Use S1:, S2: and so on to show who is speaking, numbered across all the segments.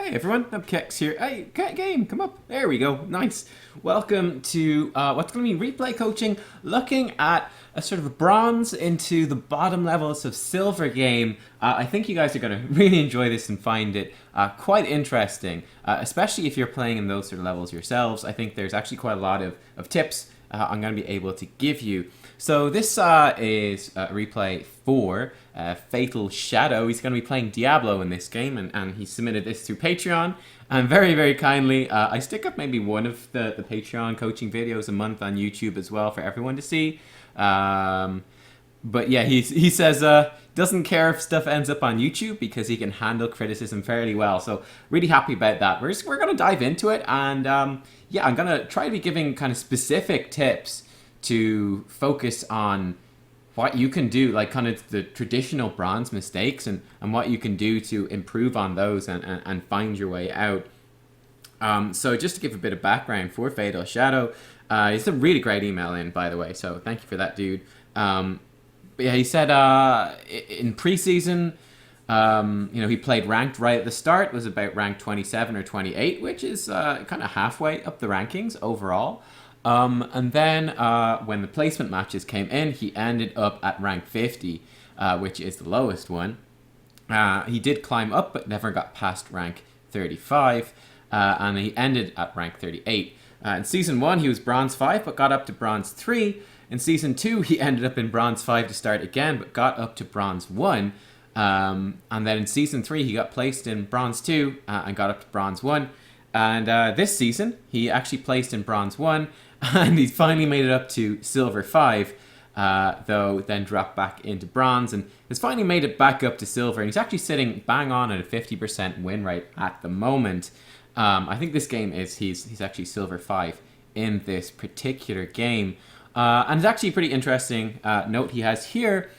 S1: Hey everyone, Nubkeks here. Hey, game, come up. There we go. Nice. Welcome to what's going to be replay coaching, looking at a sort of a bronze into the bottom levels of silver game. I think you guys are going to really enjoy this and find it quite interesting, especially if you're playing in those sort of levels yourselves. I think there's actually quite a lot of tips I'm going to be able to give you. So this is a replay for Feytalshadow. He's going to be playing Diablo in this game, and he submitted this through Patreon. And very, very kindly, I stick up maybe one of the Patreon coaching videos a month on YouTube as well for everyone to see. But yeah, he says doesn't care if stuff ends up on YouTube because he can handle criticism fairly well. So really happy about that. We're going to dive into it, and yeah, I'm going to try to be giving kind of specific tips to focus on what you can do, like kind of the traditional bronze mistakes and what you can do to improve on those and find your way out. So just to give a bit of background for Feytalshadow, he's a really great email in, by the way, so thank you for that, dude. But yeah, he said in preseason, he played ranked right at the start, was about rank 27 or 28, which is kind of halfway up the rankings overall. And then when the placement matches came in, he ended up at rank 50, which is the lowest one. He did climb up, but never got past rank 35, and he ended at rank 38. In Season 1, he was Bronze 5, but got up to Bronze 3. In Season 2, he ended up in Bronze 5 to start again, but got up to Bronze 1. And then in Season 3, he got placed in Bronze 2 and got up to Bronze 1. And this season, he actually placed in Bronze 1, and he's finally made it up to Silver 5, though then dropped back into Bronze, and has finally made it back up to Silver, and he's actually sitting bang on at a 50% win rate at the moment. I think this game is, he's actually Silver 5 in this particular game. And it's actually a pretty interesting note he has here,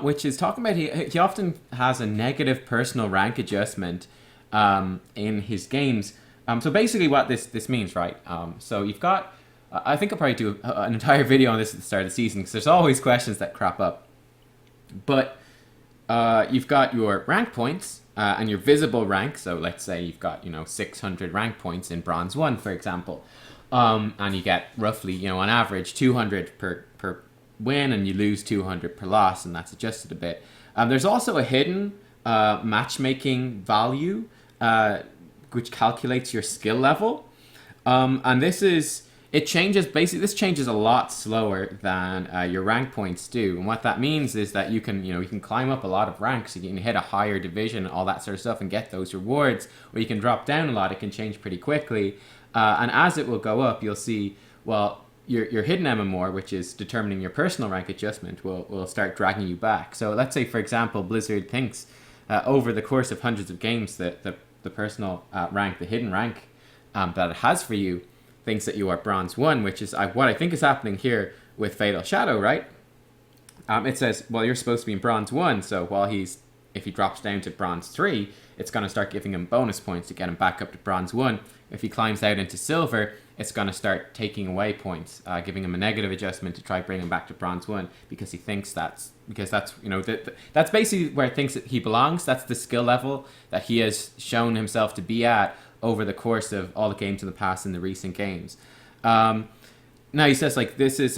S1: which is talking about he often has a negative personal rank adjustment in his games. So basically what this means, right? So you've got, I think I'll probably do an entire video on this at the start of the season because there's always questions that crop up. But you've got your rank points and your visible rank. So let's say you've got 600 rank points in Bronze 1, for example, and you get roughly on average 200 per win, and you lose 200 per loss, and that's adjusted a bit. There's also a hidden matchmaking value which calculates your skill level, and it changes, basically this changes a lot slower than your rank points do. And what that means is that you can climb up a lot of ranks, you can hit a higher division, all that sort of stuff, and get those rewards, or you can drop down a lot. It can change pretty quickly, and as it will go up, you'll see, well, your hidden MMR, which is determining your personal rank adjustment, will start dragging you back. So let's say, for example, Blizzard thinks over the course of hundreds of games that the personal rank, the hidden rank that it has for you, thinks that you are Bronze 1, which is what I think is happening here with Feytalshadow, right? It says, well, you're supposed to be in Bronze 1, so if he drops down to Bronze 3, it's going to start giving him bonus points to get him back up to Bronze 1. If he climbs out into Silver, it's going to start taking away points, giving him a negative adjustment to try bring him back to Bronze 1, because he thinks that's basically where he thinks that he belongs. That's the skill level that he has shown himself to be at over the course of all the games in the past and the recent games. Now he says, like, this is,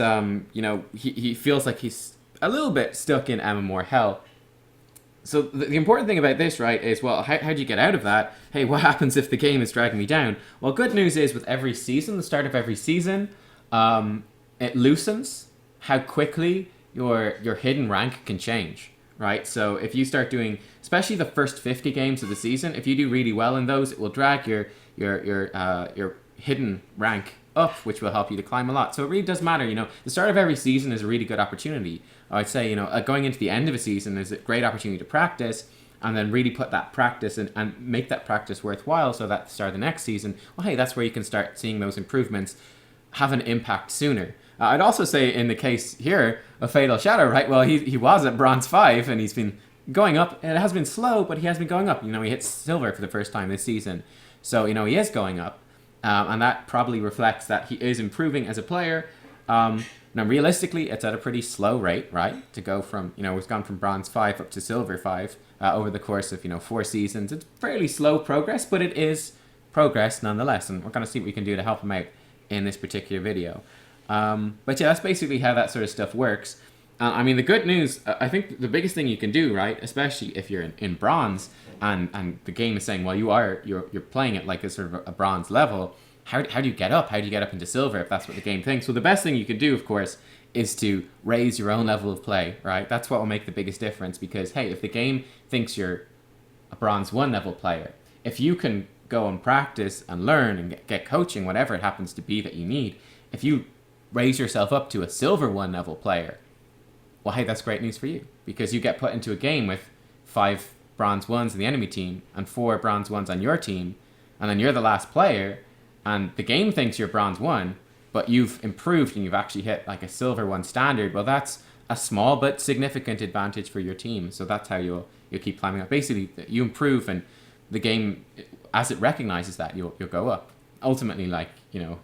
S1: he feels like he's a little bit stuck in MMR hell. So the important thing about this, right, is, well, how do you get out of that? Hey, what happens if the game is dragging me down? Well, good news is with every season, the start of every season, it loosens how quickly your hidden rank can change, right? So if you start doing, especially the first 50 games of the season, if you do really well in those, it will drag your hidden rank up, which will help you to climb a lot. So it really does matter, the start of every season is a really good opportunity. I'd say, going into the end of a season is a great opportunity to practice, and then really put that practice and make that practice worthwhile, so that at the start of the next season, well, hey, that's where you can start seeing those improvements have an impact sooner. I'd also say in the case here of Feytalshadow, right, well, he was at Bronze 5, and he's been going up. It has been slow, but he has been going up. He hit Silver for the first time this season. So, he is going up. And that probably reflects that he is improving as a player. Now, realistically, it's at a pretty slow rate, right? To go from, we've gone from bronze 5 up to silver 5 over the course of, 4 seasons. It's fairly slow progress, but it is progress nonetheless. And we're going to see what we can do to help him out in this particular video. But yeah, that's basically how that sort of stuff works. I mean, the good news, I think the biggest thing you can do, right, especially if you're in bronze, and the game is saying, well, you're playing it like a sort of a bronze level. How do you get up? How do you get up into silver if that's what the game thinks? Well, the best thing you can do, of course, is to raise your own level of play, right? That's what will make the biggest difference because, hey, if the game thinks you're a bronze 1 level player, if you can go and practice and learn and get coaching, whatever it happens to be that you need, if you raise yourself up to a silver 1 level player, well, hey, that's great news for you because you get put into a game with 5 bronze 1s in the enemy team and 4 bronze 1s on your team, and then you're the last player, and the game thinks you're bronze 1, but you've improved and you've actually hit like a silver 1 standard. Well, that's a small but significant advantage for your team. So that's how you'll keep climbing up. Basically, you improve, and the game, as it recognizes that, you'll go up. Ultimately, like you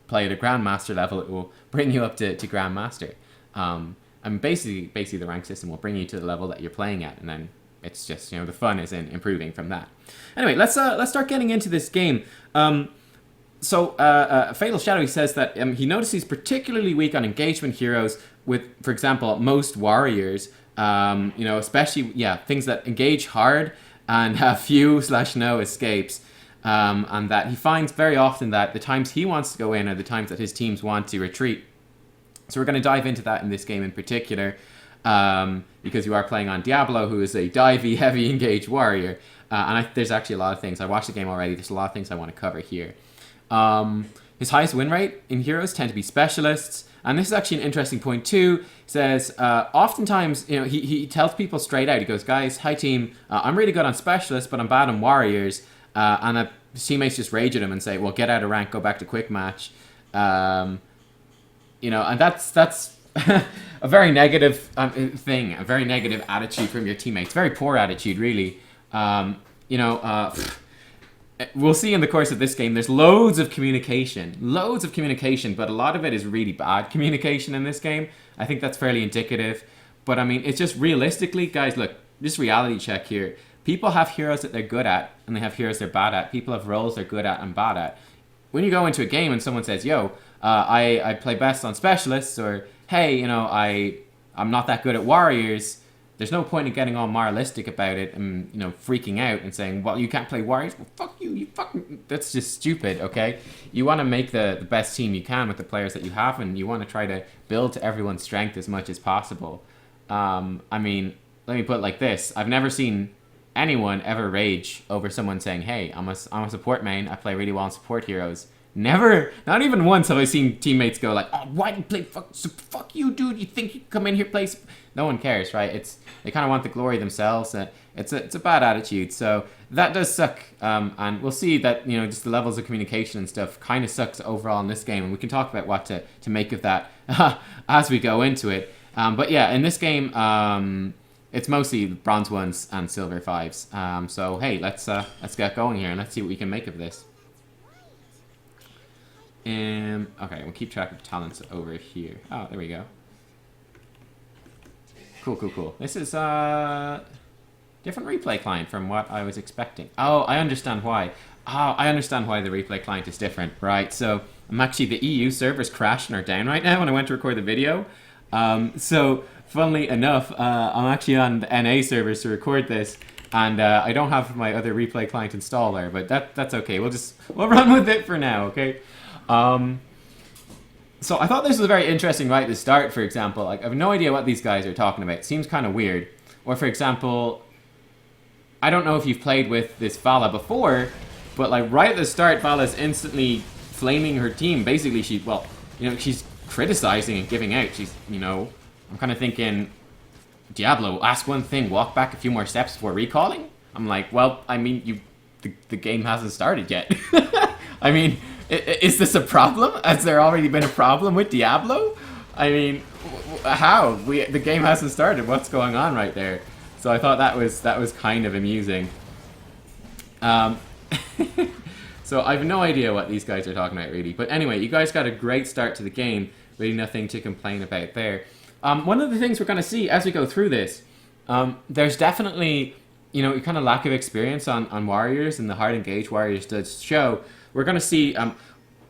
S1: play at a grandmaster level, it will bring you up to grandmaster. And basically the rank system will bring you to the level that you're playing at, and then it's just the fun is in improving from that. Anyway, let's start getting into this game. So Feytalshadow says that he noticed he's particularly weak on engagement heroes with, for example, most warriors. Especially things that engage hard and have few/no escapes. And that he finds very often that the times he wants to go in are the times that his teams want to retreat. So we're going to dive into that in this game in particular, because you are playing on Diablo, who is a divey, heavy engaged warrior. There's actually a lot of things. I watched the game already. There's a lot of things I want to cover here. His highest win rate in heroes tend to be specialists. And this is actually an interesting point too. He says, oftentimes, he tells people straight out. He goes, guys, hi team, I'm really good on specialists, but I'm bad on warriors. And his teammates just rage at him and say, well, get out of rank, go back to quick match. And that's a very negative thing, a very negative attitude from your teammates. Very poor attitude, really. We'll see in the course of this game, there's loads of communication, but a lot of it is really bad communication in this game. I think that's fairly indicative. But I mean, it's just realistically, guys, look, this reality check here. People have heroes that they're good at, and they have heroes they're bad at. People have roles they're good at and bad at. When you go into a game and someone says, yo, I play best on specialists, or hey, I'm not that good at warriors, there's no point in getting all moralistic about it and freaking out and saying, well, you can't play warriors. Well, fuck you that's just stupid. Okay, you want to make the best team you can with the players that you have, and you want to try to build to everyone's strength as much as possible. I mean, let me put it like this: I've never seen anyone ever rage over someone saying, hey, I'm a support main, I play really well on support heroes. Never, not even once have I seen teammates go like, oh, why do you play fuck you, dude, you think you come in here play no one cares, right? They kind of want the glory themselves. It's a bad attitude, so that does suck. And we'll see that just the levels of communication and stuff kind of sucks overall in this game, and we can talk about what to make of that as we go into it. But yeah, in this game, it's mostly bronze 1s and silver 5s. So hey, let's get going here and let's see what we can make of this. Okay, we'll keep track of talents over here. Oh, there we go. Cool. This is different replay client from what I was expecting. Oh, I understand why. I understand why the replay client is different, right? So I'm actually, the EU servers crashed and are down right now when I went to record the video. So funnily enough, I'm actually on the NA servers to record this, and I don't have my other replay client installed there, but that's okay. We'll run with it for now, okay? So I thought this was very interesting right at the start, for example. Like, I have no idea what these guys are talking about. It seems kind of weird. Or, for example, I don't know if you've played with this Vala before, but like right at the start, Vala's instantly flaming her team. Basically, she's criticizing and giving out. I'm kind of thinking, Diablo, ask one thing, walk back a few more steps before recalling? I'm like, well, I mean, the game hasn't started yet. I mean, is this a problem? Has there already been a problem with Diablo? I mean, how? The game hasn't started. What's going on right there? So I thought that was kind of amusing. So I have no idea what these guys are talking about, really. But anyway, you guys got a great start to the game. really nothing to complain about there. One of the things we're going to see as we go through this, there's definitely, kind of lack of experience on warriors, and the hard engaged warriors does show. We're going to see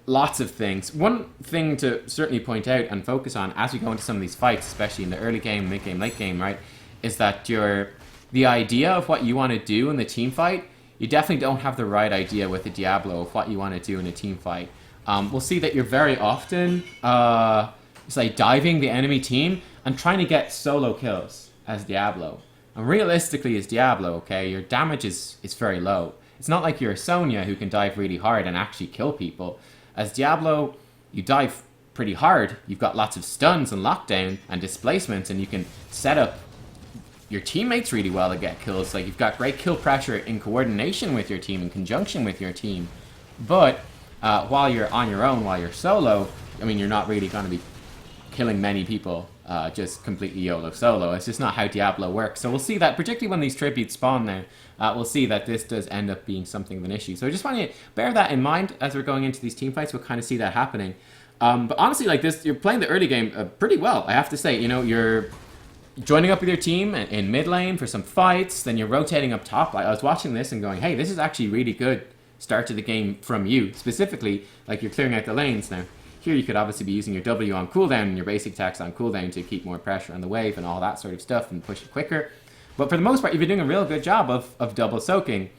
S1: lots of things. One thing to certainly point out and focus on as we go into some of these fights, especially in the early game, mid game, late game, right, is that the idea of what you want to do in the team fight, you definitely don't have the right idea with the Diablo of what you want to do in a team fight. We'll see that you're very often it's like diving the enemy team and trying to get solo kills as Diablo. And realistically as Diablo, okay, your damage is very low. It's not like you're a Sonya who can dive really hard and actually kill people. As Diablo, you dive pretty hard. You've got lots of stuns and lockdown and displacements, and you can set up your teammates really well to get kills. Like, you've got great kill pressure in coordination with your team, in conjunction with your team. But while you're on your own, while you're solo, I mean, you're not really going to be killing many people just completely YOLO solo. It's just not how Diablo works. So we'll see that, particularly when these tributes spawn now, we'll see that this does end up being something of an issue. So I just want to bear that in mind as we're going into these team fights. We'll kind of see that happening. But honestly, like this, you're playing the early game pretty well, I have to say. You're joining up with your team in mid lane for some fights, then you're rotating up top. I was watching this and going, hey, this is actually really good start to the game from you. Specifically, like, you're clearing out the lanes now. Here you could obviously be using your W on cooldown and your basic attacks on cooldown to keep more pressure on the wave and all that sort of stuff and push it quicker. But for the most part, you've been doing a real good job of double soaking.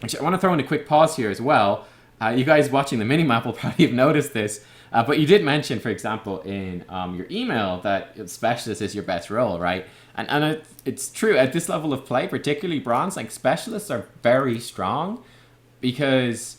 S1: Actually, I want to throw in a quick pause here as well. You guys watching the minimap will probably have noticed this, but you did mention, for example, in your email that Specialist is your best role, right? And it's true, at this level of play, particularly Bronze, like, Specialists are very strong because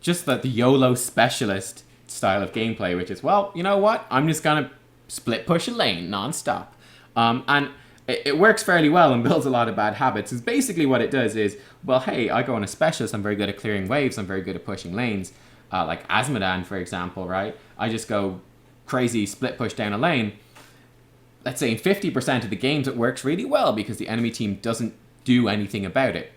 S1: just the YOLO Specialist style of gameplay, which is, well, you know what? I'm just going to split push a lane non-stop. And it works fairly well and builds a lot of bad habits. Is basically what it does is, well, hey, I go on a Specialist, I'm very good at clearing waves, I'm very good at pushing lanes. Like Azmodan, for example, right? I just go crazy split push down a lane. Let's say in 50% of the games it works really well because the enemy team doesn't do anything about it.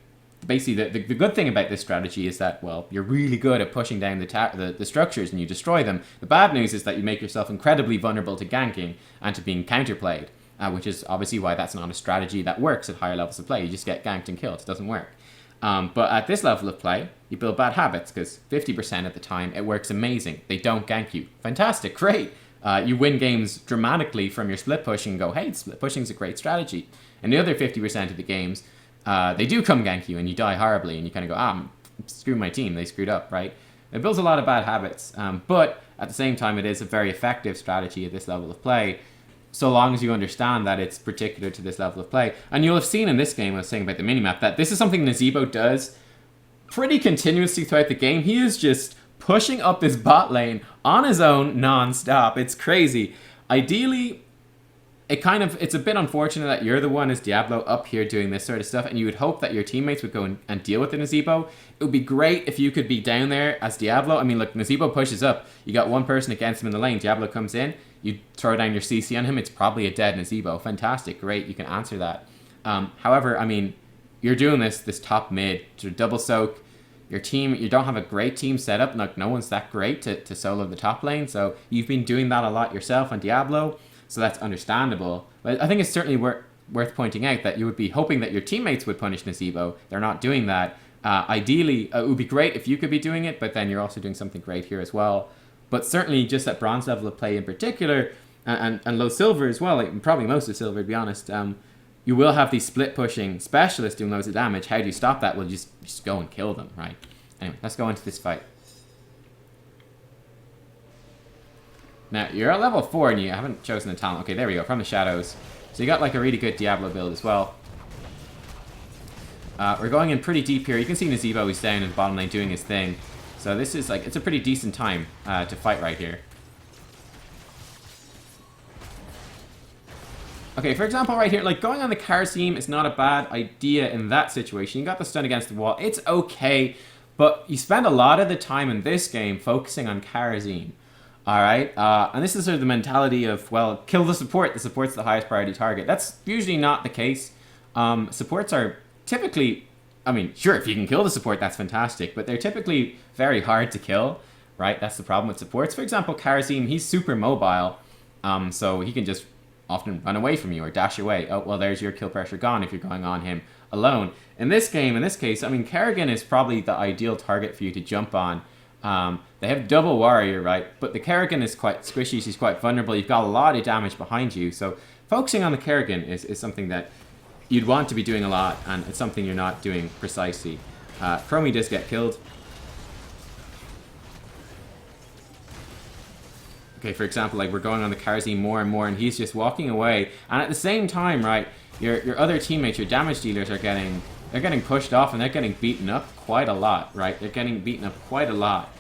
S1: Basically, the good thing about this strategy is that, well, you're really good at pushing down the structures and you destroy them. The bad news is that you make yourself incredibly vulnerable to ganking and to being counterplayed, which is obviously why that's not a strategy that works at higher levels of play. You just get ganked and killed. It doesn't work. But at this level of play, you build bad habits because 50% of the time it works amazing. They don't gank you. Fantastic, great. You win games dramatically from your split pushing and go, hey, split pushing is a great strategy. And the other 50% of the games, they do come gank you and you die horribly and you kind of go, screw my team, they screwed up, right? It builds a lot of bad habits, but at the same time it is a very effective strategy at this level of play, so long as you understand that it's particular to this level of play. And you'll have seen in this game, I was saying about the minimap, that this is something Nazeebo does pretty continuously throughout the game. He is just pushing up this bot lane on his own non-stop. It's crazy. Ideally, it's a bit unfortunate that you're the one as Diablo up here doing this sort of stuff, and you would hope that your teammates would go and deal with the Nazeebo. It would be great if you could be down there as Diablo. I mean, look, Nazeebo pushes up. You got one person against him in the lane. Diablo comes in. You throw down your CC on him. It's probably a dead Nazeebo. Fantastic. Great. You can answer that. However, I mean, you're doing this top mid to double soak. Your team, you don't have a great team setup. Like, no one's that great to solo the top lane. So you've been doing that a lot yourself on Diablo. So that's understandable. But I think it's certainly worth pointing out that you would be hoping that your teammates would punish Nazeebo. They're not doing that. Ideally, it would be great if you could be doing it, but then you're also doing something great here as well. But certainly just at Bronze level of play in particular, and low Silver as well, like probably most of Silver to be honest, you will have these split pushing Specialists doing loads of damage. How do you stop that? Well, just go and kill them, right? Anyway, let's go into this fight. Now, you're at level 4 and you haven't chosen a talent. Okay, there we go, from the shadows. So you got like a really good Diablo build as well. We're going in pretty deep here. You can see Nazeebo is down in the bottom lane doing his thing. So this is like, it's a pretty decent time to fight right here. Okay, for example, right here, like going on the Kharazim is not a bad idea in that situation. You got the stun against the wall. It's okay, but you spend a lot of the time in this game focusing on Kharazim. Alright, and this is sort of the mentality of, well, kill the support. The support's the highest priority target. That's usually not the case. Supports are typically, I mean, sure, if you can kill the support, that's fantastic, but they're typically very hard to kill. right? That's the problem with supports. For example, Karazim, he's super mobile, so he can just often run away from you or dash away. Oh, well, there's your kill pressure gone if you're going on him alone. In this game, in this case, I mean, Kerrigan is probably the ideal target for you to jump on. They have double warrior, right? But the Kerrigan is quite squishy. She's quite vulnerable. You've got a lot of damage behind you. So focusing on the Kerrigan is something that you'd want to be doing a lot, and it's something you're not doing precisely. Chromie does get killed. Okay, for example, like we're going on the Karazim more and more, and he's just walking away. And at the same time, right, your other teammates, your damage dealers, they're getting pushed off, and they're getting beaten up quite a lot, right? They're getting beaten up quite a lot.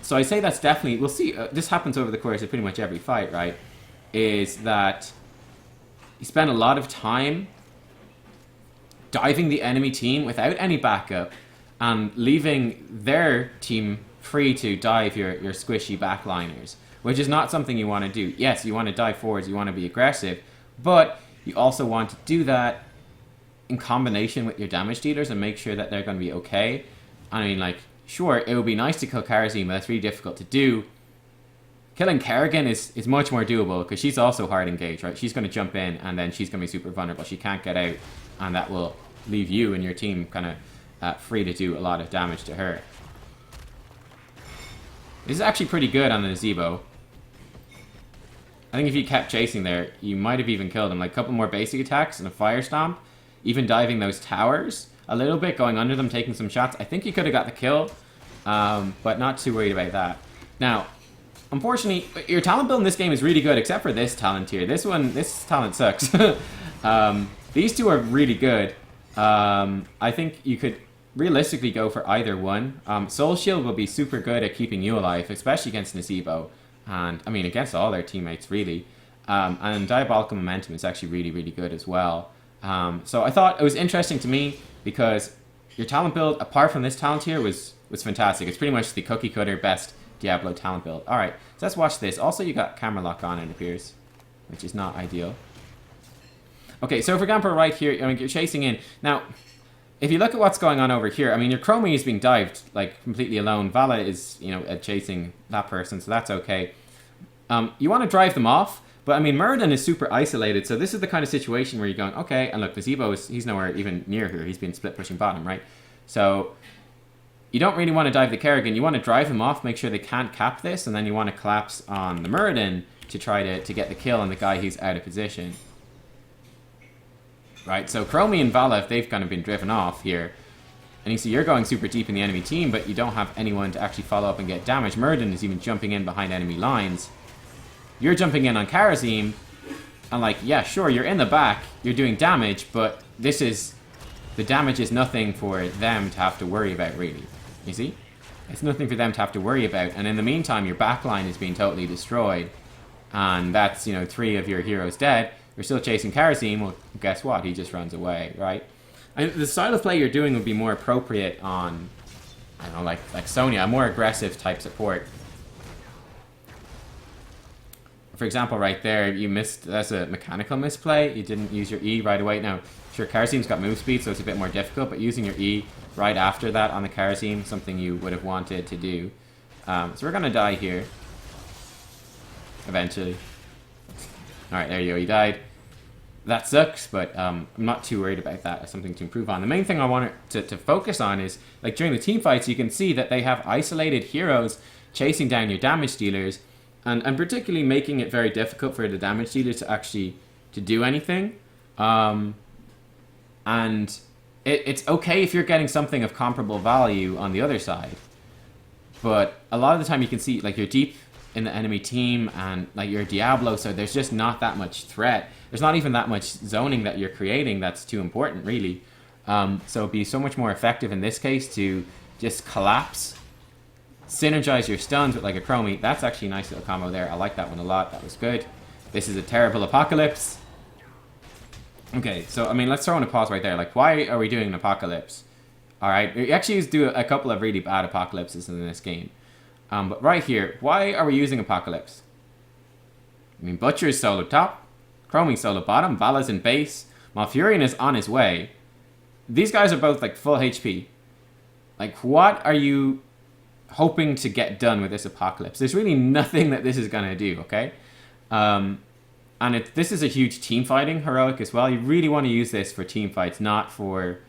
S1: So I say that's definitely, we'll see, this happens over the course of pretty much every fight, right? Is that you spend a lot of time diving the enemy team without any backup and leaving their team free to dive your squishy backliners, which is not something you want to do. Yes, you want to dive forwards, you want to be aggressive, but you also want to do that in combination with your damage dealers and make sure that they're going to be okay. I mean, like, sure, it would be nice to kill Karazim, but that's really difficult to do. Killing Kerrigan is much more doable because she's also hard engaged, right? She's going to jump in and then she's going to be super vulnerable. She can't get out, and that will leave you and your team kind of free to do a lot of damage to her. This is actually pretty good on the Zebo. I think if you kept chasing there, you might have even killed him. Like a couple more basic attacks and a fire stomp. Even diving those towers a little bit, going under them, taking some shots. I think you could have got the kill, but not too worried about that. Now, unfortunately, your talent build in this game is really good, except for this talent here. This talent sucks. These two are really good. I think you could realistically go for either one. Soul Shield will be super good at keeping you alive, especially against Nazebo. And, I mean, against all their teammates, really. And Diabolical Momentum is actually really, really good as well. So I thought it was interesting to me because your talent build, apart from this talent here, was fantastic. It's pretty much the cookie cutter best Diablo talent build. Alright, so let's watch this. Also, you got camera lock on, it appears, which is not ideal. Okay, so for example, right here, I mean, you're chasing in. Now, if you look at what's going on over here, I mean, your Chromie is being dived, like, completely alone. Vala is, you know, chasing that person, so that's okay. You want to drive them off, but, I mean, Muradin is super isolated, so this is the kind of situation where you're going, okay, and look, Nazebo he's nowhere even near her. He's been split pushing bottom, right? So you don't really want to dive the Kerrigan. You want to drive him off, make sure they can't cap this, and then you want to collapse on the Muradin to try to get the kill on the guy who's out of position. Right, so Chromie and Vala, they've kind of been driven off here. And you see you're going super deep in the enemy team, but you don't have anyone to actually follow up and get damage. Muradin is even jumping in behind enemy lines. You're jumping in on Karazim, and like, yeah, sure, you're in the back, you're doing damage, but the damage is nothing for them to have to worry about, really. You see? It's nothing for them to have to worry about, and in the meantime, your backline is being totally destroyed. And that's, you know, 3 of your heroes dead. You're still chasing Karazim, well, guess what? He just runs away, right? And the style of play you're doing would be more appropriate on, I don't know, like Sonya, a more aggressive type support. For example, right there, you missed, that's a mechanical misplay. You didn't use your E right away. Now, sure, Karazim's got move speed, so it's a bit more difficult, but using your E right after that on the Karazim, something you would have wanted to do. So we're going to die here. Eventually. Alright, there you go, he died. That sucks, but I'm not too worried about that. That's something to improve on. The main thing I want to focus on is, like, during the team fights, you can see that they have isolated heroes chasing down your damage dealers, and particularly making it very difficult for the damage dealers to actually to do anything. And it's okay if you're getting something of comparable value on the other side, but a lot of the time you can see, like, you're deep in the enemy team, and like you're Diablo, so there's just not that much threat. There's not even that much zoning that you're creating that's too important, really. So it'd be so much more effective in this case to just collapse, synergize your stuns with like a Chromie. That's actually a nice little combo there. I like that one a lot. That was good. This is a terrible apocalypse. Okay, so I mean, let's throw in a pause right there. Like, why are we doing an apocalypse? Alright, we actually do a couple of really bad apocalypses in this game. But right here, why are we using Apocalypse? I mean, Butcher is solo top, Chromie solo bottom, Vala's in base, Malfurion is on his way. These guys are both like full HP. Like, what are you hoping to get done with this Apocalypse. There's really nothing that this is going to do, okay? And this is a huge team fighting heroic as well. You really want to use this for team fights, not for,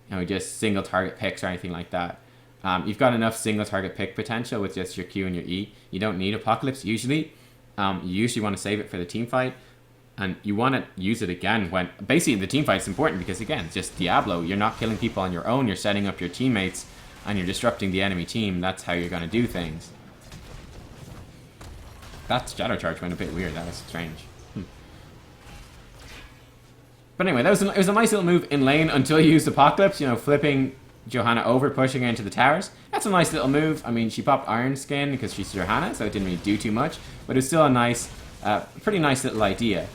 S1: you know, just single target picks or anything like that. You've got enough single target pick potential with just your Q and your E. You don't need Apocalypse usually. You usually want to save it for the team fight. And you want to use it again when... Basically, the team fight's important because, again, it's just Diablo. You're not killing people on your own. You're setting up your teammates and you're disrupting the enemy team. That's how you're going to do things. That Shadow Charge went a bit weird. That was strange. But anyway, it was a nice little move in lane until you used Apocalypse. You know, flipping Johanna over, pushing her into the towers. That's a nice little move. I mean, she popped Iron Skin because she's Johanna, so it didn't really do too much. But it's still a nice, pretty nice little idea.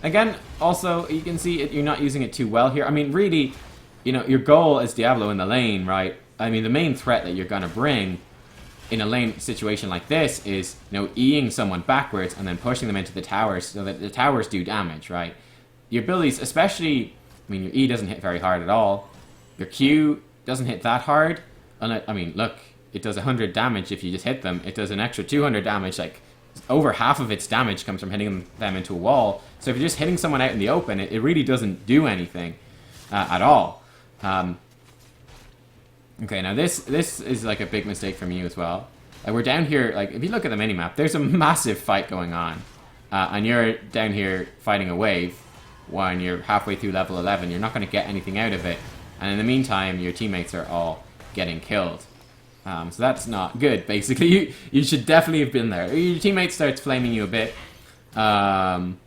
S1: Again, also, you can see you're not using it too well here. I mean, really, you know, your goal as Diablo in the lane, right? I mean, the main threat that you're going to bring in a lane situation like this is, you know, E-ing someone backwards and then pushing them into the towers so that the towers do damage, right? Your abilities, especially, I mean, your E doesn't hit very hard at all. Your Q doesn't hit that hard. I mean, look, it does 100 damage if you just hit them. It does an extra 200 damage, like, over half of its damage comes from hitting them into a wall. So if you're just hitting someone out in the open, it really doesn't do anything at all. Okay, now this is like a big mistake from you as well. Like, we're down here, like, if you look at the minimap, there's a massive fight going on. And you're down here fighting a wave when you're halfway through level 11. You're not going to get anything out of it. And in the meantime, your teammates are all getting killed. So that's not good, basically. You should definitely have been there. Your teammate starts flaming you a bit. In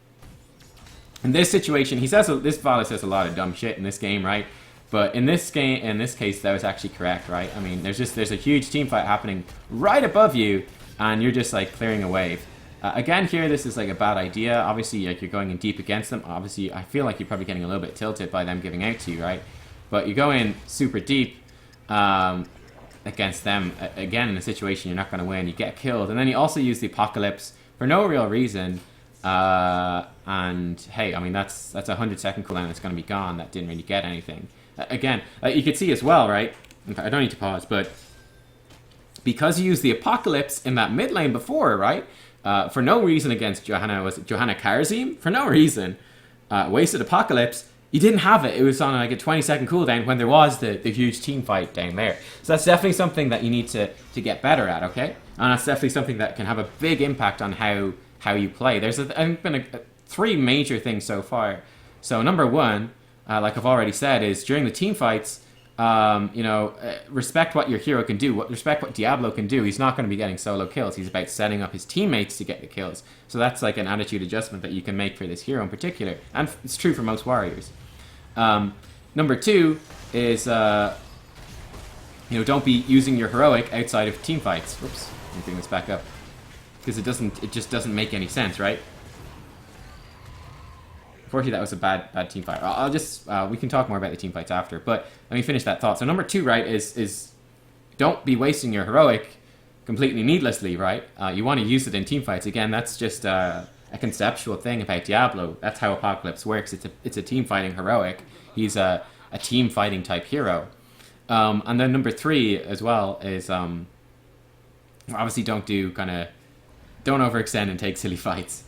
S1: this situation, this Vala says a lot of dumb shit in this game, right? But in this case, that was actually correct, right? I mean, there's a huge team fight happening right above you, and you're just like clearing a wave. Again, here, this is like a bad idea. Obviously, like, you're going in deep against them. Obviously, I feel like you're probably getting a little bit tilted by them giving out to you, right? But you go in super deep against them, again, in a situation you're not going to win. You get killed, and then you also use the Apocalypse for no real reason. And hey, I mean, that's a 100-second cooldown. It's going to be gone. That didn't really get anything. Again, you could see as well, right? In fact, I don't need to pause, but because you used the Apocalypse in that mid lane before, right? For no reason against Johanna, was it Johanna Karazim? For no reason. Wasted Apocalypse. You didn't have it. It was on like a 20-second cooldown when there was the huge team fight down there. So that's definitely something that you need to get better at, okay? And that's definitely something that can have a big impact on how you play. There's been three major things so far. So number one, like I've already said, is during the team fights, you know, respect what your hero can do. Respect what Diablo can do. He's not going to be getting solo kills. He's about setting up his teammates to get the kills. So that's like an attitude adjustment that you can make for this hero in particular. And it's true for most warriors. Number two is, you know, don't be using your heroic outside of team fights. Whoops, let me bring this back up. Because it just doesn't make any sense, right? Unfortunately, that was a bad team fight. I'll just, we can talk more about the team fights after, but let me finish that thought. So number two, right, is don't be wasting your heroic completely needlessly, right? You want to use it in team fights. Again, that's just a conceptual thing about Diablo. That's how Apocalypse works. It's a team fighting heroic. He's a team fighting type hero. And then number three as well is obviously don't overextend and take silly fights.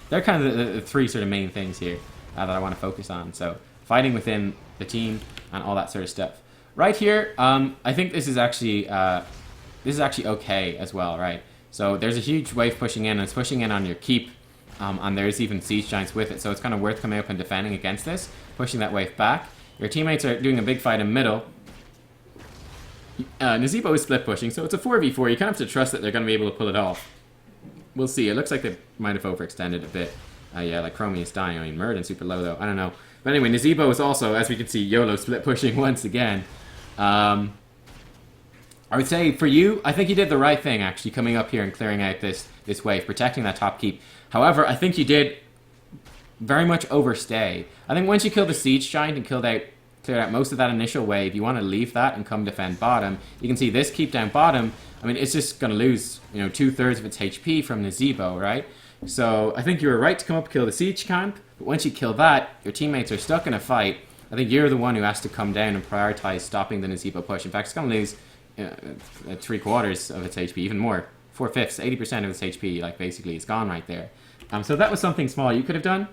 S1: They're kind of the three sort of main things here that I want to focus on. So fighting within the team and all that sort of stuff. Right here, I think this is actually okay as well, right? So there's a huge wave pushing in, and it's pushing in on your keep, and there's even siege giants with it. So it's kind of worth coming up and defending against this, pushing that wave back. Your teammates are doing a big fight in middle. Nazebo is split pushing, so it's a 4v4. You kind of have to trust that they're going to be able to pull it off. We'll see. It looks like they might have overextended a bit. Yeah, like Chromie is dying. I mean, Murden's super low, though. I don't know. But anyway, Nazebo is also, as we can see, YOLO split pushing once again. I would say, for you, I think you did the right thing, actually, coming up here and clearing out this wave, protecting that top keep. However, I think you did very much overstay. I think once you killed the Siege Giant and cleared out most of that initial wave, you want to leave that and come defend bottom. You can see this keep down bottom. I mean, it's just going to lose, you know, 2/3 of its HP from Nazebo, right? So I think you were right to come up, kill the siege camp. But once you kill that, your teammates are stuck in a fight. I think you're the one who has to come down and prioritize stopping the Nazebo push. In fact, it's going to lose 3/4 of its HP, even more, 4/5, 80% of its HP, like basically is gone right there. So that was something small you could have done.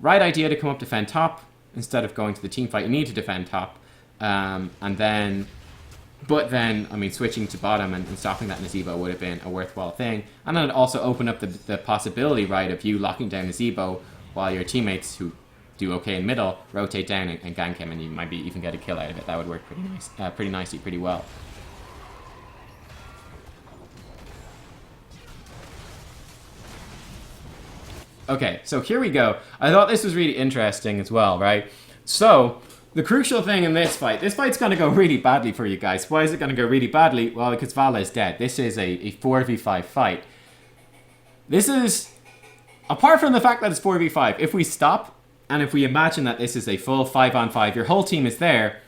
S1: Right idea to come up defend top instead of going to the team fight. You need to defend top, but then, I mean, switching to bottom and stopping that Nazebo would have been a worthwhile thing. And then it also opened up the possibility, right, of you locking down Nazebo while your teammates who do okay in middle rotate down and gank him, and you might even get a kill out of it. That would work pretty nicely, pretty well. Okay, so here we go. I thought this was really interesting as well, right? So, the crucial thing in this fight's going to go really badly for you guys. Why is it going to go really badly? Well, because Vala is dead. This is a 4v5 fight. This is, apart from the fact that it's 4v5, if we stop and if we imagine that this is a full 5-on-5, your whole team is there,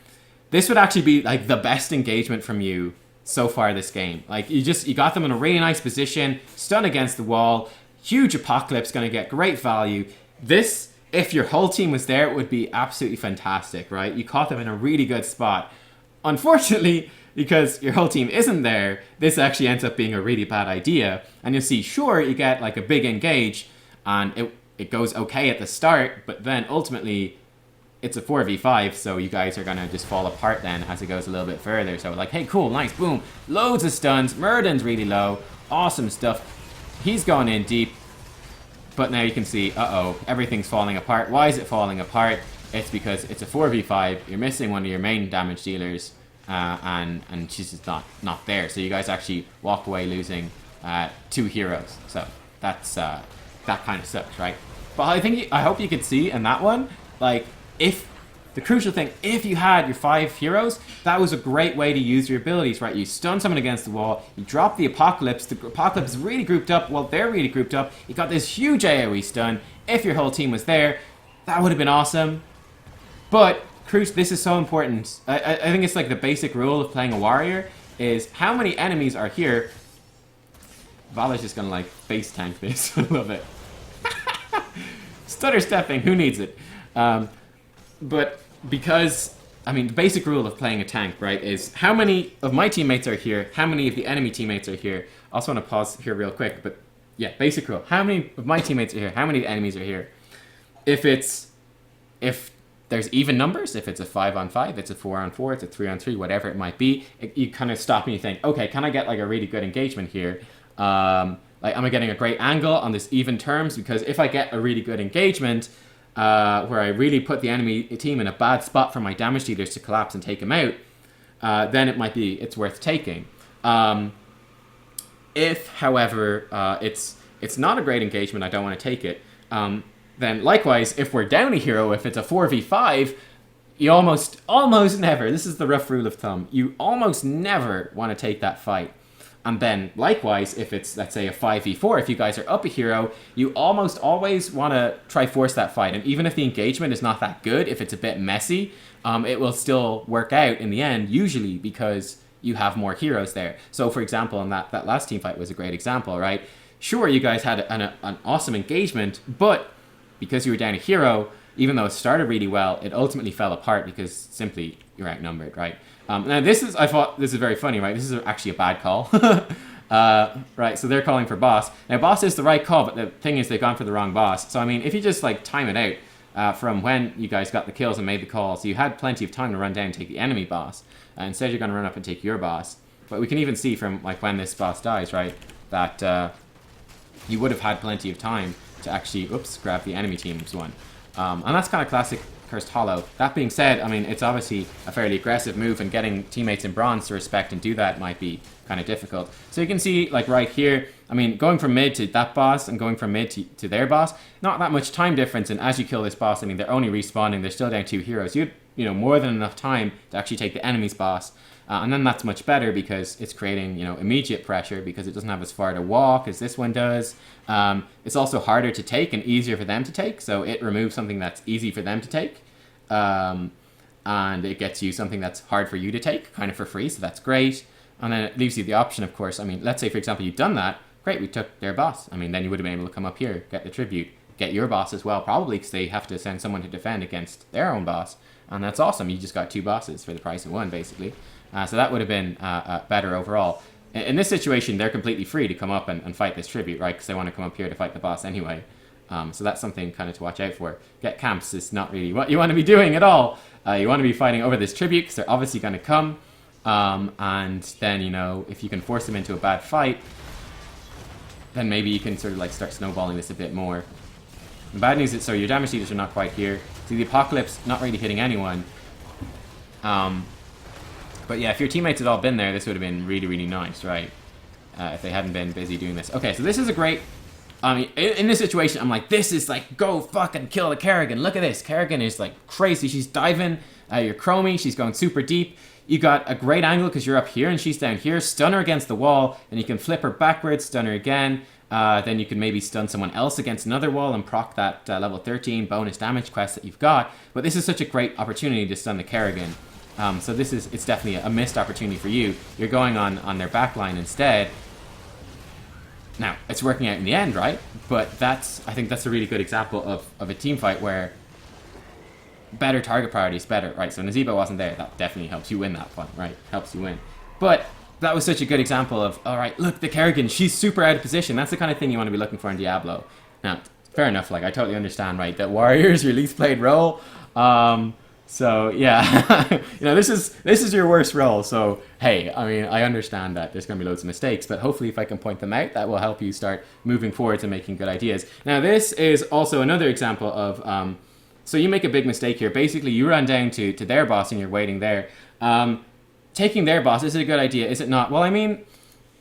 S1: this would actually be like the best engagement from you so far this game. Like, you got them in a really nice position, stun against the wall, huge apocalypse, going to get great value. This, if your whole team was there, it would be absolutely fantastic, right? You caught them in a really good spot. Unfortunately, because your whole team isn't there, this actually ends up being a really bad idea. And you'll see, sure, you get like a big engage, and it goes okay at the start, but then ultimately, it's a 4v5, so you guys are going to just fall apart then as it goes a little bit further. So like, hey, cool, nice, boom, loads of stuns, Murden's really low, awesome stuff. He's going in deep. But now you can see, everything's falling apart. Why is it falling apart? It's because it's a 4v5. You're missing one of your main damage dealers, and she's just not there. So you guys actually walk away losing 2 heroes. So that's that kind of sucks, right? But I hope you could see in that one, like, if the crucial thing, if you had your 5 heroes, that was a great way to use your abilities, right? You stun someone against the wall, you drop the Apocalypse is really grouped up, well, they're really grouped up, you got this huge AoE stun. If your whole team was there, that would have been awesome. But, this is so important. I think it's like the basic rule of playing a warrior, is how many enemies are here. Vala's just gonna like face tank this, I love it. Stutter stepping, who needs it? But because, I mean, the basic rule of playing a tank, right, is how many of my teammates are here, how many of the enemy teammates are here. I also want to pause here real quick, but yeah, basic rule. How many of my teammates are here, how many of the enemies are here? If there's even numbers, if it's a 5-on-5, it's a 4-on-4, it's a 3-on-3, whatever it might be, you kind of stop and you think, okay, can I get like a really good engagement here? Like, am I getting a great angle on this even terms? Because if I get a really good engagement, where I really put the enemy team in a bad spot for my damage dealers to collapse and take them out, then it's worth taking. If, however, it's not a great engagement, I don't want to take it, then likewise, if we're down a hero, if it's a 4v5, you almost never, this is the rough rule of thumb, you almost never want to take that fight. And then, likewise, if it's, let's say, a 5v4, if you guys are up a hero, you almost always want to try force that fight. And even if the engagement is not that good, if it's a bit messy, it will still work out in the end, usually because you have more heroes there. So, for example, in that last team fight was a great example, right? Sure, you guys had an awesome engagement, but because you were down a hero, even though it started really well, it ultimately fell apart because simply you're outnumbered, right? Now I thought this is very funny, right? This is actually a bad call. Right, so they're calling for boss. Now boss is the right call, but the thing is they've gone for the wrong boss. So I mean, if you just like time it out from when you guys got the kills and made the call, so you had plenty of time to run down and take the enemy boss. Instead you're going to run up and take your boss. But we can even see from like when this boss dies, right, that you would have had plenty of time to actually, grab the enemy team's one. And that's kind of classic Cursed Hollow. That being said, I mean, it's obviously a fairly aggressive move, and getting teammates in bronze to respect and do that might be kind of difficult. So you can see, like right here, I mean, going from mid to that boss and going from mid to their boss, not that much time difference, and as you kill this boss, I mean, they're only respawning, they're still down 2 heroes. You know, more than enough time to actually take the enemy's boss. And then that's much better because it's creating, you know, immediate pressure because it doesn't have as far to walk as this one does. It's also harder to take and easier for them to take, so it removes something that's easy for them to take. And it gets you something that's hard for you to take, kind of for free, so that's great. And then it leaves you the option, of course. I mean, let's say, for example, you've done that. Great, we took their boss. I mean, then you would have been able to come up here, get the tribute, get your boss as well, probably because they have to send someone to defend against their own boss. And that's awesome. You just got 2 bosses for the price of 1, basically. So that would have been better overall. In this situation, they're completely free to come up and fight this tribute, right? Because they want to come up here to fight the boss anyway. So that's something kind of to watch out for. Get camps is not really what you want to be doing at all. You want to be fighting over this tribute because they're obviously going to come. And then, you know, if you can force them into a bad fight, then maybe you can sort of like start snowballing this a bit more. The bad news is, so your damage dealers are not quite here. See, the Apocalypse not really hitting anyone. But yeah, if your teammates had all been there, this would have been really, really nice, right? If they hadn't been busy doing this. Okay, so this is a great... I mean, in this situation, I'm like, this is like, go fucking kill the Kerrigan. Look at this. Kerrigan is like crazy. She's diving. Your Chromie, she's going super deep. You got a great angle because you're up here and she's down here. Stun her against the wall. Then you can flip her backwards, stun her again. Then you can maybe stun someone else against another wall and proc that level 13 bonus damage quest that you've got. But this is such a great opportunity to stun the Kerrigan. So it's definitely a missed opportunity for you. You're going on their backline instead. Now, it's working out in the end, right? But I think that's a really good example of a team fight where better target priority is better, right? So Nazeebo wasn't there. That definitely helps you win that fight, right? Helps you win. But that was such a good example of, all right, look, the Kerrigan, she's super out of position. That's the kind of thing you want to be looking for in Diablo. Now, fair enough, like, I totally understand, right? That Warrior's your least played role. So yeah, you know, this is your worst role. So hey, I mean, I understand that there's going to be loads of mistakes, but hopefully if I can point them out, that will help you start moving forward to making good ideas. Now this is also another example of, so you make a big mistake here. Basically, you run down to their boss and you're waiting there. Taking their boss, is it a good idea? Is it not? Well, I mean,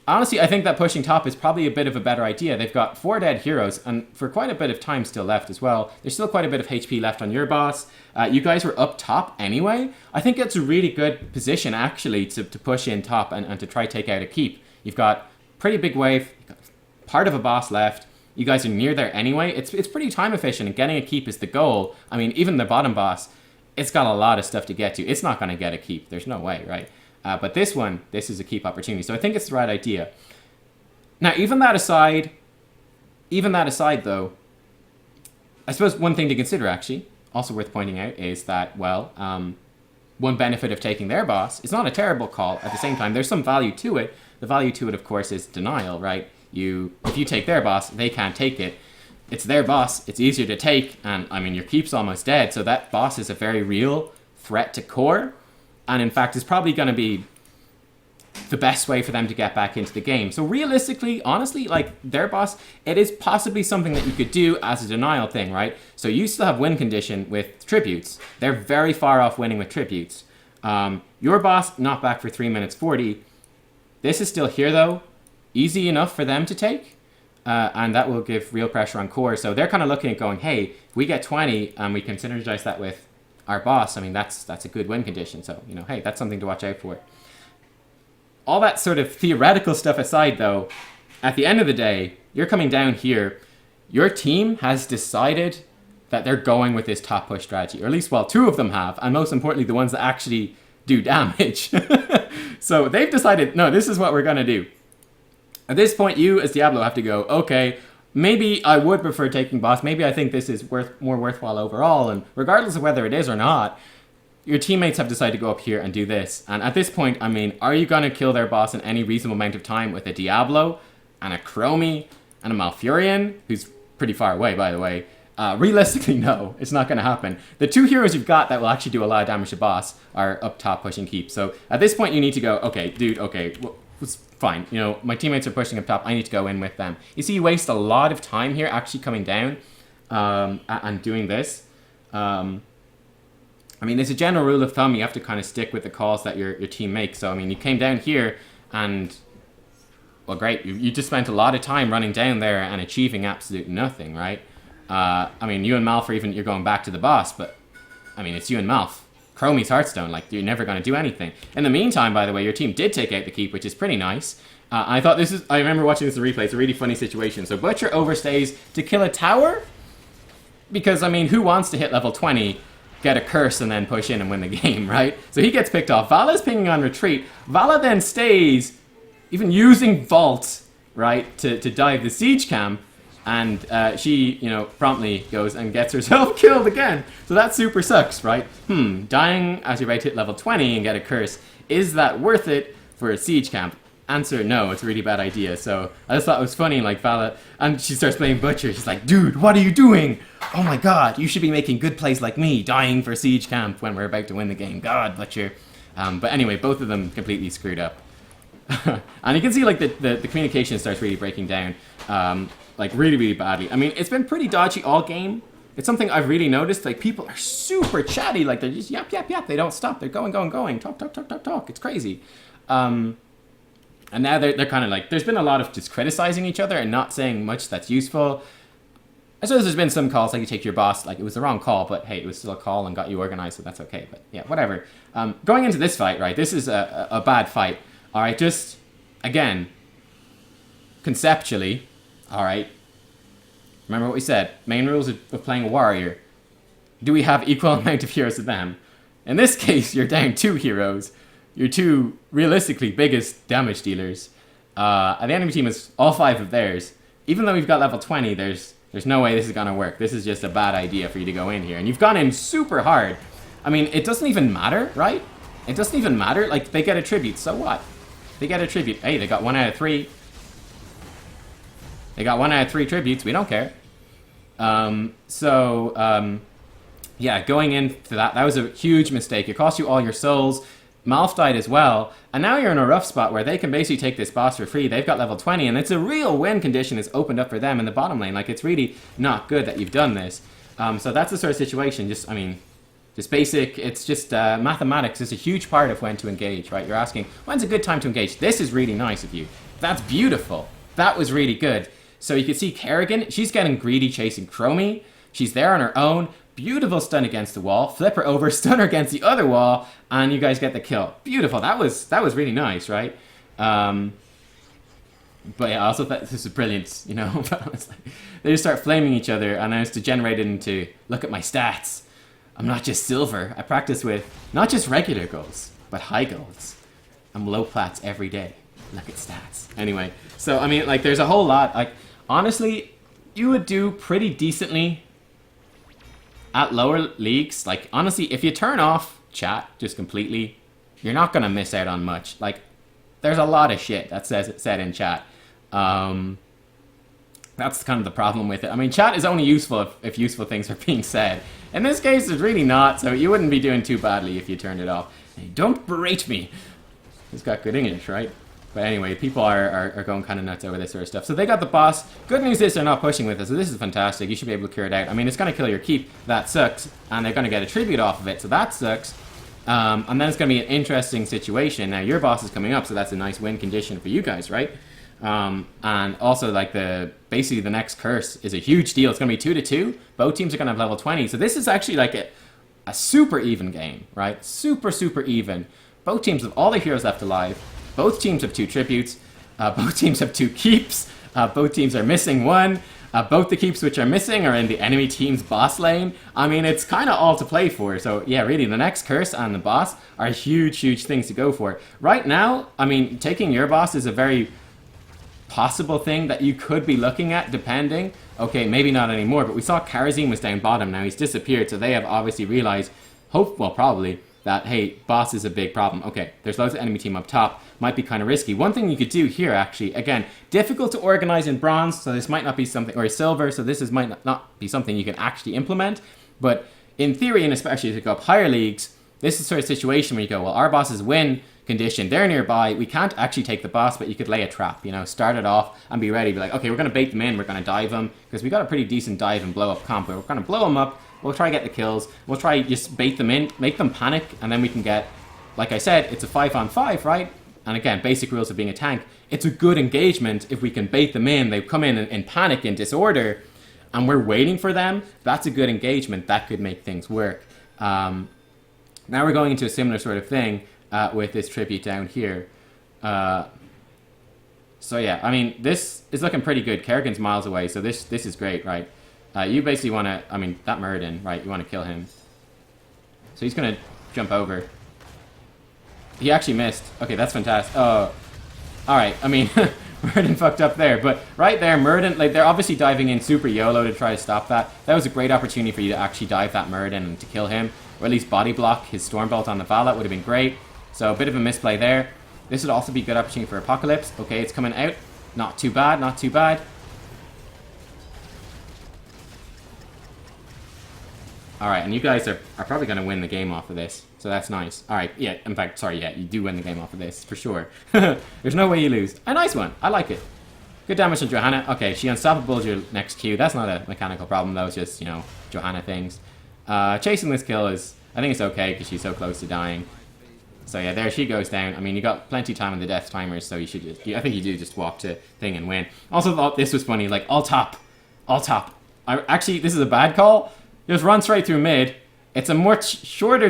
S1: honestly, I think that pushing top is probably a bit of a better idea. They've got 4 dead heroes, and for quite a bit of time still left as well. There's still quite a bit of HP left on your boss. You guys were up top anyway. I think it's a really good position, actually, to push in top and to try take out a keep. You've got pretty big wave, part of a boss left. You guys are near there anyway. It's pretty time efficient, and getting a keep is the goal. I mean, even the bottom boss, it's got a lot of stuff to get to. It's not going to get a keep. There's no way, right? But this is a keep opportunity. So I think it's the right idea. Now, even that aside though, I suppose one thing to consider, actually, also worth pointing out, is that, well, one benefit of taking their boss is not a terrible call. At the same time, there's some value to it. The value to it, of course, is denial, right? If you take their boss, they can't take it. It's their boss. It's easier to take. And, I mean, your keep's almost dead. So that boss is a very real threat to core. And in fact, it's probably going to be the best way for them to get back into the game. So realistically, honestly, like their boss, it is possibly something that you could do as a denial thing, right? So you still have win condition with tributes. They're very far off winning with tributes. Your boss, not back for 3 minutes 40. This is still here though. Easy enough for them to take. And that will give real pressure on core. So they're kind of looking at going, hey, if we get 20 and we can synergize that with our boss, I mean, that's a good win condition. So, you know, hey, that's something to watch out for. All that sort of theoretical stuff aside, though, at the end of the day, you're coming down here. Your team has decided that they're going with this top push strategy. Or at least, well, 2 of them have. And most importantly, the ones that actually do damage. So they've decided, no, this is what we're going to do. At this point, you as Diablo have to go, okay, maybe I would prefer taking boss. Maybe I think this is more worthwhile overall. And regardless of whether it is or not, your teammates have decided to go up here and do this. And at this point, I mean, are you going to kill their boss in any reasonable amount of time with a Diablo and a Chromie and a Malfurion, who's pretty far away, by the way? Realistically, no, it's not going to happen. The 2 heroes you've got that will actually do a lot of damage to boss are up top pushing keep. So at this point, you need to go, okay, dude, okay, well, it's fine. You know, my teammates are pushing up top. I need to go in with them. You see, you waste a lot of time here actually coming down and doing this. I mean, as a general rule of thumb, you have to kind of stick with the calls that your team makes. So, I mean, you came down here and, well, great. You just spent a lot of time running down there and achieving absolute nothing, right? I mean, you and Malf are even, you're going back to the boss, but, I mean, it's you and Malf. Chromie's Hearthstone, like, you're never going to do anything. In the meantime, by the way, your team did take out the keep, which is pretty nice. I remember watching this replay. It's a really funny situation. So Butcher overstays to kill a tower? Because, I mean, who wants to hit level 20, get a curse, and then push in and win the game, right? So he gets picked off. Vala's pinging on retreat. Vala then stays, even using Vault, right, to dive the siege camp. And she, you know, promptly goes and gets herself killed again. So that super sucks, right? Dying as you're about to hit level 20 and get a curse is that worth it for a siege camp? Answer, no, it's a really bad idea. So I just thought it was funny, like Vala, and she starts playing Butcher. She's like, dude, what are you doing? Oh my god, you should be making good plays like me, dying for siege camp when we're about to win the game. God, Butcher. But anyway, both of them completely screwed up. And you can see like the communication starts really breaking down, like really, really badly. I mean, it's been pretty dodgy all game. It's something I've really noticed. Like, people are super chatty. Like, they're just yap, yap, yap. They don't stop. They're going, going, going. Talk, talk, talk, talk, talk. It's crazy. And now they're kind of like, there's been a lot of just criticizing each other and not saying much that's useful. I suppose there's been some calls, like you take your boss, like it was the wrong call, but hey, it was still a call and got you organized, so that's okay. But yeah, whatever. Going into this fight, right, this is a bad fight. All right, just, again, conceptually, all right, remember what we said, main rules of playing a warrior. Do we have equal amount of heroes to them? In this case, you're down 2 heroes. Your 2 realistically biggest damage dealers. And the enemy team is all 5 of theirs. Even though we've got level 20, there's no way this is gonna work. This is just a bad idea for you to go in here. And you've gone in super hard. I mean, it doesn't even matter, right? It doesn't even matter. Like, they get a tribute, so what? They get a tribute. Hey, they got 1 out of 3. They got 1 out of 3 tributes. We don't care. Yeah, going into that was a huge mistake. It cost you all your souls. Malf died as well, and now you're in a rough spot where they can basically take this boss for free. They've got level 20, and it's a real win condition is opened up for them in the bottom lane. Like, it's really not good that you've done this. So that's the sort of situation. Just basic, it's just mathematics is a huge part of when to engage, right? You're asking, when's a good time to engage? This is really nice of you. That's beautiful. That was really good. So you can see Kerrigan, she's getting greedy chasing Chromie. She's there on her own. Beautiful stun against the wall. Flip her over, stun her against the other wall, and you guys get the kill. Beautiful. That was really nice, right? But yeah, I also thought this was brilliant, you know? They just start flaming each other, and I was degenerated into, look at my stats. I'm not just silver. I practice with not just regular golds, but high golds. I'm low plats every day. Look at stats. Anyway, so I mean, like, there's a whole lot. Like, honestly, you would do pretty decently at lower leagues. Like, honestly, if you turn off chat just completely, you're not gonna miss out on much. Like, there's a lot of shit that said in chat. That's kind of the problem with it. I mean, chat is only useful if useful things are being said. In this case, it's really not, so you wouldn't be doing too badly if you turned it off. Hey, don't berate me. He's got good English, right? But anyway, people are going kind of nuts over this sort of stuff. So they got the boss. Good news is they're not pushing with us, so this is fantastic. You should be able to clear it out. I mean, it's going to kill your keep. That sucks. And they're going to get a tribute off of it, so that sucks. And then it's going to be an interesting situation. Now, your boss is coming up, so that's a nice win condition for you guys, right? And also, like, basically the next curse is a huge deal. It's going to be 2-2. Both teams are going to have level 20. So this is actually like a super even game, right? Super, super even. Both teams have all their heroes left alive. Both teams have 2 tributes. Both teams have 2 keeps. Both teams are missing 1. Both the keeps which are missing are in the enemy team's boss lane. I mean, it's kind of all to play for. So yeah, really, the next curse and the boss are huge, huge things to go for. Right now, I mean, taking your boss is a very possible thing that you could be looking at, depending. Okay, maybe not anymore, but we saw Karazim was down bottom. Now he's disappeared, so they have obviously realized, probably, that, hey, boss is a big problem. Okay, there's loads of enemy team up top. Might be kind of risky. One thing you could do here, actually, again, difficult to organize in bronze, so this might not be something, or silver, so this might not be something you can actually implement. But in theory, and especially as you go up higher leagues, this is the sort of situation where you go, well, our bosses win condition, they're nearby, we can't actually take the boss, but you could lay a trap, you know, start it off and be ready, be like, okay, we're going to bait them in, we're going to dive them, because we got a pretty decent dive and blow up comp, but we're going to blow them up, we'll try to get the kills, we'll try just bait them in, make them panic, and then we can get, like I said, it's a 5-on-5, right? And again, basic rules of being a tank, it's a good engagement if we can bait them in, they come in panic, in disorder, and we're waiting for them, that's a good engagement, that could make things work. Now we're going into a similar sort of thing, with this tribute down here. So yeah, I mean, this is looking pretty good. Kerrigan's miles away, so this is great, right? You basically want to, I mean, that Muradin, right? You want to kill him. So he's going to jump over. He actually missed. Okay, that's fantastic. Oh, alright, I mean, Muradin fucked up there, but right there, Muradin, like, they're obviously diving in super YOLO to try to stop that. That was a great opportunity for you to actually dive that Muradin and to kill him, or at least body block his Stormbolt on the Vala. That would have been great. So a bit of a misplay there. This would also be a good opportunity for Apocalypse. Okay, it's coming out. Not too bad, not too bad. Alright, and you guys are probably going to win the game off of this. So that's nice. Alright, yeah, in fact, sorry, yeah, you do win the game off of this, for sure. There's no way you lose. A nice one. I like it. Good damage on Johanna. Okay, she unstoppable your next Q. That's not a mechanical problem, though. It's just, you know, Johanna things. Chasing this kill is... I think it's okay, because she's so close to dying. So yeah, there she goes down. I mean, you got plenty of time on the death timers, so you should just... I think you do just walk to thing and win. Also thought this was funny, like, all top. All top. Actually, this is a bad call. Just run straight through mid. It's a much shorter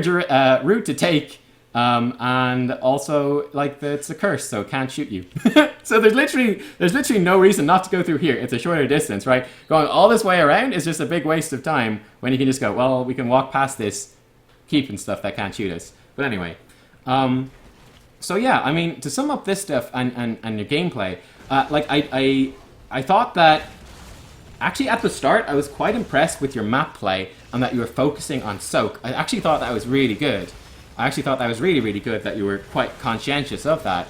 S1: route to take, and also like it's a curse, so it can't shoot you. So there's literally no reason not to go through here. It's a shorter distance, right? Going all this way around is just a big waste of time when you can just go, well, we can walk past this keep and stuff that can't shoot us. But anyway, so yeah, I mean, to sum up this stuff and your gameplay, like I thought that. Actually, at the start, I was quite impressed with your map play and that you were focusing on soak. I actually thought that was really good. I actually thought that was really, really good that you were quite conscientious of that.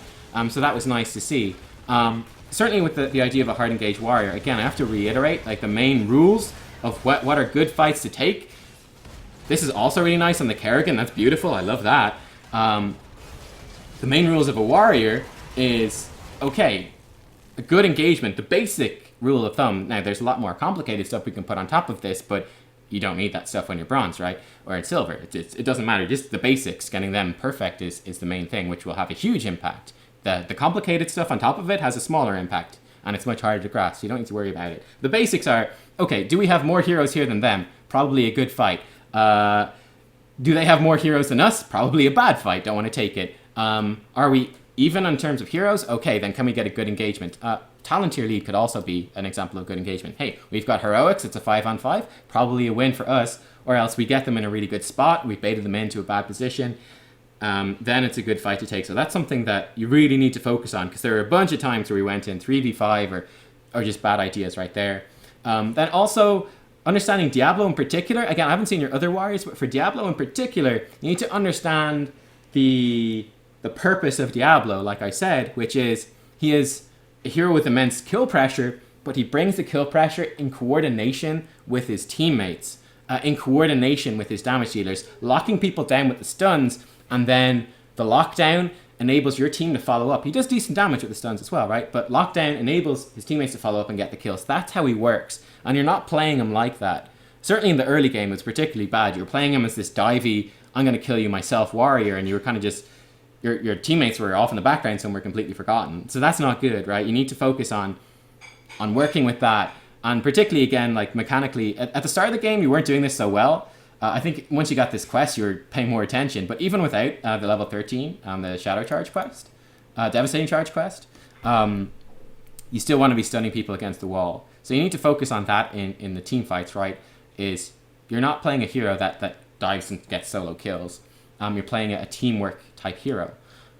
S1: So that was nice to see. Certainly with the idea of a hard engaged warrior, again, I have to reiterate, like the main rules of what are good fights to take. This is also really nice on the Kerrigan. That's beautiful. I love that. The main rules of a warrior is, okay, a good engagement, the basic rule of thumb. Now, there's a lot more complicated stuff we can put on top of this, but you don't need that stuff when you're bronze, right? Or in silver. It doesn't matter. Just the basics, getting them perfect is the main thing, which will have a huge impact. The complicated stuff on top of it has a smaller impact, and it's much harder to grasp, so you don't need to worry about it. The basics are, okay, do we have more heroes here than them? Probably a good fight. Do they have more heroes than us? Probably a bad fight. Don't want to take it. Are we even in terms of heroes? Okay, then can we get a good engagement? Talent tier lead could also be an example of good engagement. Hey, we've got heroics, it's a 5-on-5, probably a win for us, or else we get them in a really good spot, we baited them into a bad position, then it's a good fight to take. So that's something that you really need to focus on, because there are a bunch of times where we went in 3v5 or just bad ideas right there. Then also, understanding Diablo in particular, again, I haven't seen your other warriors, but for Diablo in particular, you need to understand the purpose of Diablo, like I said, which is, he is a hero with immense kill pressure, but he brings the kill pressure in coordination with his teammates, in coordination with his damage dealers, locking people down with the stuns, and then the lockdown enables your team to follow up. He does decent damage with the stuns as well, right? But lockdown enables his teammates to follow up and get the kills. That's how he works, and you're not playing him like that. Certainly in the early game, it's particularly bad. You're playing him as this divey, I'm going to kill you myself warrior, and you were kind of just... Your teammates were off in the background somewhere completely forgotten. So that's not good, right? You need to focus on working with that. And particularly, again, like mechanically, at the start of the game, you weren't doing this so well. I think once you got this quest, you were paying more attention. But even without the level 13 on the Shadow Charge quest, Devastating Charge quest, you still want to be stunning people against the wall. So you need to focus on that in the team fights, right? Is you're not playing a hero that dives and gets solo kills. You're playing a teamwork type hero.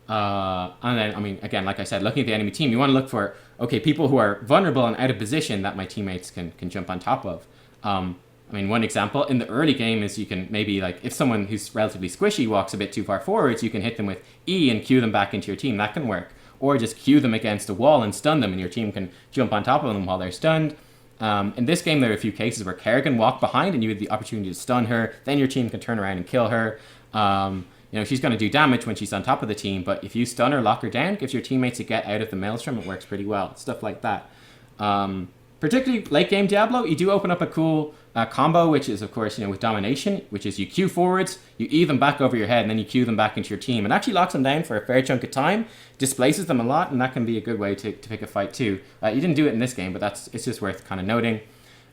S1: And then, I mean, again, like I said, looking at the enemy team, you want to look for, okay, people who are vulnerable and out of position that my teammates can jump on top of. I mean, one example in the early game is you can maybe, like, if someone who's relatively squishy walks a bit too far forwards, you can hit them with E and cue them back into your team. That can work. Or just cue them against a wall and stun them, and your team can jump on top of them while they're stunned. In this game, there are a few cases where Kerrigan walked behind and you had the opportunity to stun her. Then your team can turn around and kill her. You know, she's going to do damage when she's on top of the team, but if you stun her, lock her down, gives your teammates a get out of the maelstrom, it works pretty well. Stuff like that. Particularly late game Diablo, you do open up a cool combo, which is, of course, you know, with domination, which is you queue forwards, you E them back over your head, and then you queue them back into your team. It actually locks them down for a fair chunk of time, displaces them a lot, and that can be a good way to pick a fight too. You didn't do it in this game, but it's just worth kind of noting.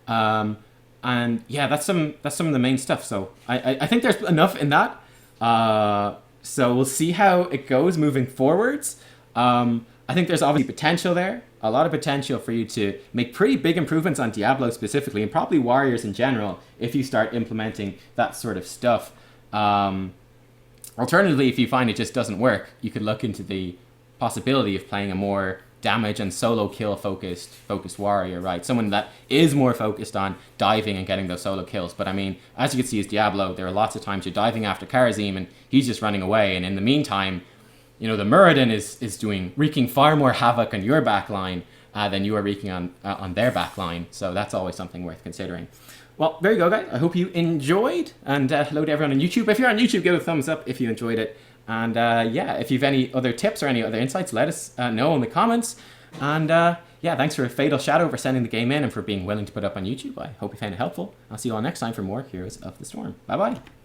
S1: And yeah, that's some of the main stuff. So I think there's enough in that. So we'll see how it goes moving forwards. I think there's obviously potential there, a lot of potential for you to make pretty big improvements on Diablo specifically, and probably Warriors in general, if you start implementing that sort of stuff. Alternatively, if you find it just doesn't work, you could look into the possibility of playing a more damage and solo kill focused warrior, right? Someone that is more focused on diving and getting those solo kills. But I mean, as you can see, as Diablo, there are lots of times you're diving after Karazim and he's just running away, and in the meantime, you know, the Muradin is wreaking far more havoc on your backline than you are wreaking on their backline. So that's always something worth considering. Well, there you go, guys. I hope you enjoyed, and hello to everyone on YouTube. If you're on YouTube, give it a thumbs up if you enjoyed it. And yeah, if you've any other tips or any other insights, let us know in the comments. And yeah, thanks for Feytalshadow for sending the game in and for being willing to put it up on YouTube. I hope you found it helpful. I'll see you all next time for more Heroes of the Storm. Bye-bye.